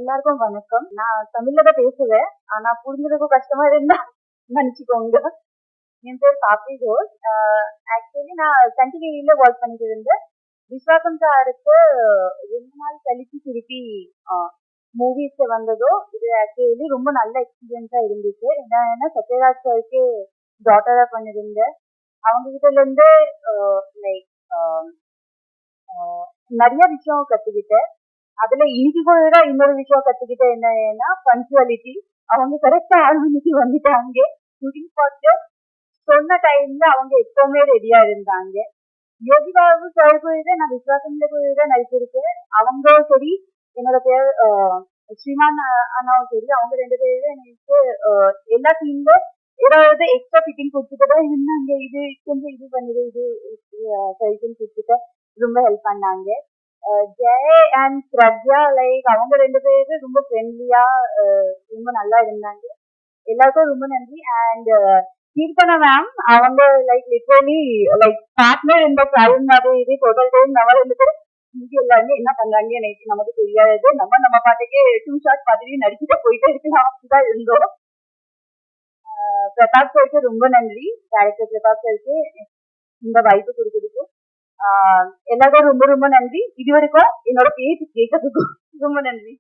எல்லாருக்கும் வணக்கம். நான் தமிழ்ல தான் பேசுவேன். ஆனா புரிஞ்சதுக்கு கஷ்டமா இருந்தா மன்னிச்சுக்கோங்க. என் பேர் பாப்பி கோஸ். ஆக்சுவலி நான் சன் டிவில ஒர்க் பண்ணிட்டு இருந்தேன். விஸ்வாசம் சாருக்கு ரொம்ப நாள் கழிச்சு திருப்பி மூவிஸ் வந்ததோ இது ஆக்சுவலி ரொம்ப நல்ல எக்ஸ்பீரியன்ஸா இருந்துச்சு. என்னன்னா சத்யராஜ் சாருக்கு டாட்டரா பண்ணிருந்தேன். அவங்க கிட்ட இருந்து லைக் நிறைய விஷயம் கத்துக்கிட்டேன். அதுல இன்னைக்கு கூட இன்னொரு விஷயம் கத்துக்கிட்டேன் என்னன்னா பங்க்சுவாலிட்டி. அவங்க கரெக்டா 6 மணிக்கு வந்துட்டாங்க. ஷூட்டிங் பார்த்து சொன்ன டைம்ல அவங்க எப்பவுமே ரெடியா இருந்தாங்க. யோகி பாபு சார் கூட நான் விஸ்வாசம்ல கூட நடிச்சிருக்கேன். அவங்க சரி, என்னோட பேர் ஸ்ரீமான் அண்ணாவும் சரி, அவங்க 2 பேரும் எனக்கு எல்லா சீன்ல ஏதாவது எக்ஸ்ட்ரா ஃபிட்டிங் கொடுத்துட்டு இருந்தாங்க. இது கொஞ்சம் இது பண்ணுது, இது சைக்கிள் கொடுத்துட்டு ரொம்ப ஹெல்ப் பண்ணாங்க. ஜெய் அண்ட் பிரக்யா லைக் அவங்க 2 பேரும் ரொம்ப ஃப்ரெண்ட்லியா ரொம்ப நல்லா இருந்தாங்க. எல்லாருக்கும் ரொம்ப நன்றி. அண்ட் கீர்த்தனா மேம் அவங்க லைக் லிட்டரலி லைக் பார்ட்னர் இந்த டைம் மாதிரி இது டோட்டல் டைம் நம்ம 2 பேரும் இங்க எல்லாருமே என்ன பண்றாங்க எனக்கு நமக்கு தெரியாது. நம்ம பாட்டுக்கு 2 ஷாட் மாதிரி நடிச்சுட்டு போயிட்டே இருக்கலாம். அப்படிதான் இருந்தோம். பிரதாப் சாருக்கு ரொம்ப நன்றி. டைரக்டர் பிரதாப் சாருக்கு இந்த வாய்ப்பு கொடுக்குறதுக்கு எல்லாருக்கும் ரொம்ப ரொம்ப நன்றி. இது வரைக்கும் என்னோட பேச்சு கேட்கறதுக்கும் ரொம்ப நன்றி.